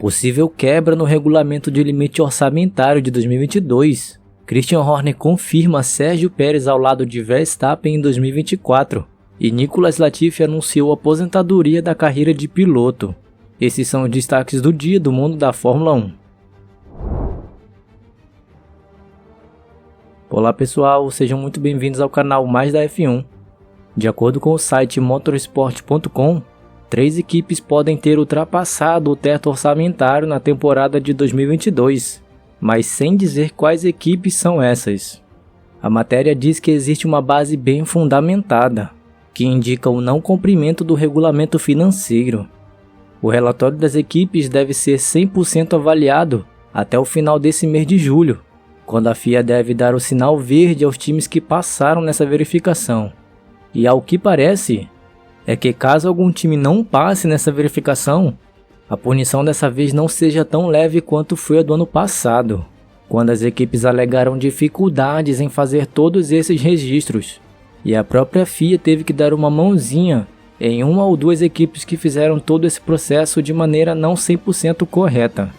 possível quebra no regulamento de limite orçamentário de 2022, Christian Horner confirma Sérgio Pérez ao lado de Verstappen em 2024 e Nicolas Latifi anunciou a aposentadoria da carreira de piloto. Esses são os destaques do dia do mundo da Fórmula 1. Olá pessoal, sejam muito bem-vindos ao canal Mais da F1. De acordo com o site motorsport.com, 3 equipes podem ter ultrapassado o teto orçamentário na temporada de 2022, mas sem dizer quais equipes são essas. A matéria diz que existe uma base bem fundamentada, que indica o não cumprimento do regulamento financeiro. O relatório das equipes deve ser 100% avaliado até o final desse mês de julho, quando a FIA deve dar o sinal verde aos times que passaram nessa verificação. E ao que parece, é que caso algum time não passe nessa verificação, a punição dessa vez não seja tão leve quanto foi a do ano passado, quando as equipes alegaram dificuldades em fazer todos esses registros, e a própria FIA teve que dar uma mãozinha em uma ou duas equipes que fizeram todo esse processo de maneira não 100% correta.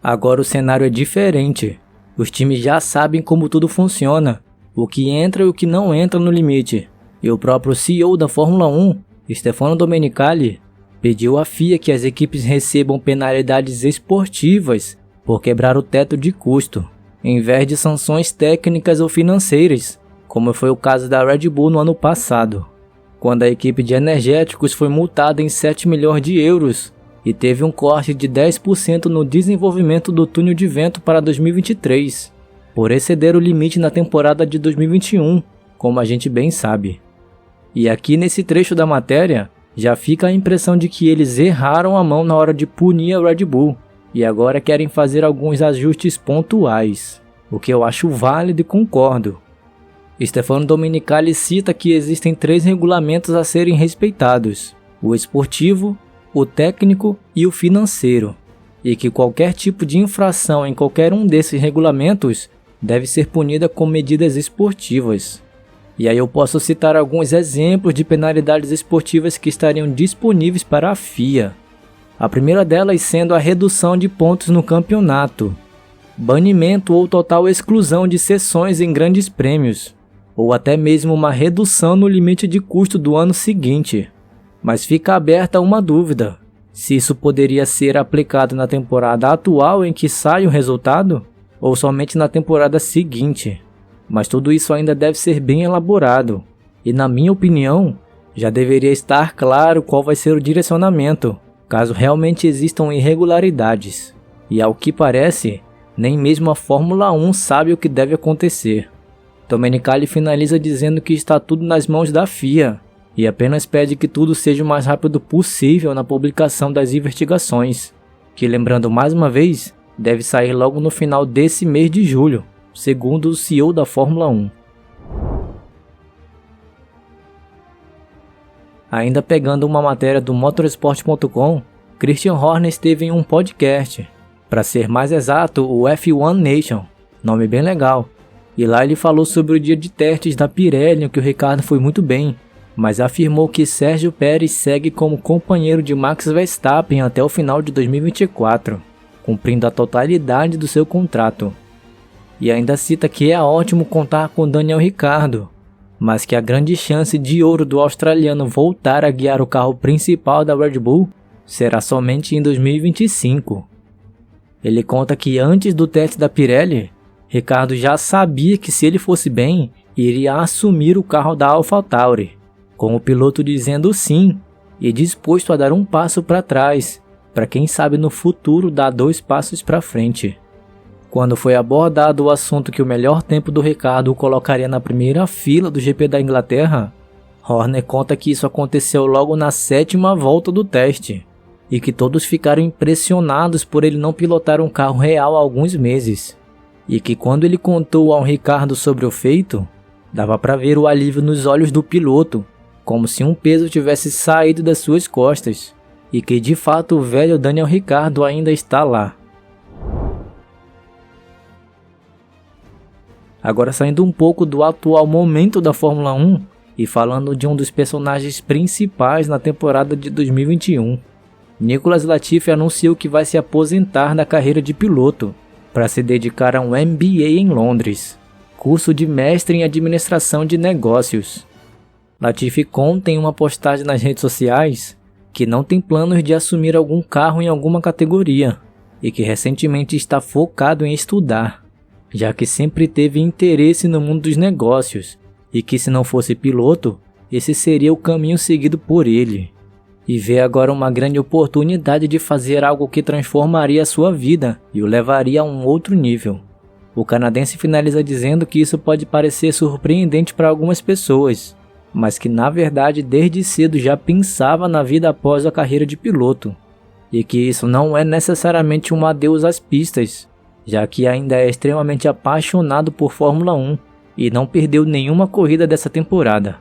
Agora o cenário é diferente, os times já sabem como tudo funciona, o que entra e o que não entra no limite, e o próprio CEO da Fórmula 1, Stefano Domenicali, pediu à FIA que as equipes recebam penalidades esportivas por quebrar o teto de custo, em vez de sanções técnicas ou financeiras, como foi o caso da Red Bull no ano passado, quando a equipe de energéticos foi multada em 7 milhões de euros e teve um corte de 10% no desenvolvimento do túnel de vento para 2023, por exceder o limite na temporada de 2021, como a gente bem sabe. E aqui nesse trecho da matéria, já fica a impressão de que eles erraram a mão na hora de punir a Red Bull, e agora querem fazer alguns ajustes pontuais, o que eu acho válido e concordo. Stefano Domenicali cita que existem 3 regulamentos a serem respeitados: o esportivo, o técnico e o financeiro, e que qualquer tipo de infração em qualquer um desses regulamentos deve ser punida com medidas esportivas. E aí eu posso citar alguns exemplos de penalidades esportivas que estariam disponíveis para a FIA. A primeira delas sendo a redução de pontos no campeonato, banimento ou total exclusão de sessões em grandes prêmios, ou até mesmo uma redução no limite de custo do ano seguinte. Mas fica aberta uma dúvida, se isso poderia ser aplicado na temporada atual em que sai o resultado, ou somente na temporada seguinte. Mas tudo isso ainda deve ser bem elaborado, e na minha opinião, já deveria estar claro qual vai ser o direcionamento, caso realmente existam irregularidades. E ao que parece, nem mesmo a Fórmula 1 sabe o que deve acontecer. Domenicali finaliza dizendo que está tudo nas mãos da FIA, e apenas pede que tudo seja o mais rápido possível na publicação das investigações, que, lembrando mais uma vez, deve sair logo no final desse mês de julho, segundo o CEO da Fórmula 1. Ainda pegando uma matéria do motorsport.com, Christian Horner esteve em um podcast, para ser mais exato, o F1 Nation, nome bem legal, e lá ele falou sobre o dia de testes da Pirelli, em que o Ricciardo foi muito bem, mas afirmou que Sérgio Pérez segue como companheiro de Max Verstappen até o final de 2024, cumprindo a totalidade do seu contrato. E ainda cita que é ótimo contar com Daniel Ricciardo, mas que a grande chance de ouro do australiano voltar a guiar o carro principal da Red Bull será somente em 2025. Ele conta que antes do teste da Pirelli, Ricciardo já sabia que se ele fosse bem, iria assumir o carro da AlphaTauri, com o piloto dizendo sim e disposto a dar um passo para trás, para quem sabe no futuro dar 2 passos para frente. Quando foi abordado o assunto que o melhor tempo do Ricciardo o colocaria na primeira fila do GP da Inglaterra, Horner conta que isso aconteceu logo na 7ª volta do teste, e que todos ficaram impressionados por ele não pilotar um carro real há alguns meses, e que quando ele contou ao Ricciardo sobre o feito, dava para ver o alívio nos olhos do piloto, como se um peso tivesse saído das suas costas, e que de fato o velho Daniel Ricciardo ainda está lá. Agora saindo um pouco do atual momento da Fórmula 1 e falando de um dos personagens principais na temporada de 2021. Nicolas Latifi anunciou que vai se aposentar da carreira de piloto para se dedicar a um MBA em Londres, curso de mestre em administração de negócios. Latifi conta em uma postagem nas redes sociais que não tem planos de assumir algum cargo em alguma categoria e que recentemente está focado em estudar, já que sempre teve interesse no mundo dos negócios e que, se não fosse piloto, esse seria o caminho seguido por ele. E vê agora uma grande oportunidade de fazer algo que transformaria a sua vida e o levaria a um outro nível. O canadense finaliza dizendo que isso pode parecer surpreendente para algumas pessoas, mas que na verdade desde cedo já pensava na vida após a carreira de piloto, e que isso não é necessariamente um adeus às pistas, já que ainda é extremamente apaixonado por Fórmula 1 e não perdeu nenhuma corrida dessa temporada.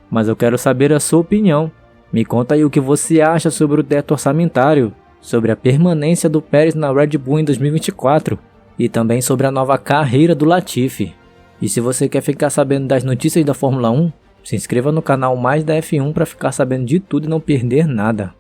Mas eu quero saber a sua opinião. Me conta aí o que você acha sobre o teto orçamentário, sobre a permanência do Pérez na Red Bull em 2024 e também sobre a nova carreira do Latifi. E se você quer ficar sabendo das notícias da Fórmula 1, se inscreva no canal Mais da F1 para ficar sabendo de tudo e não perder nada.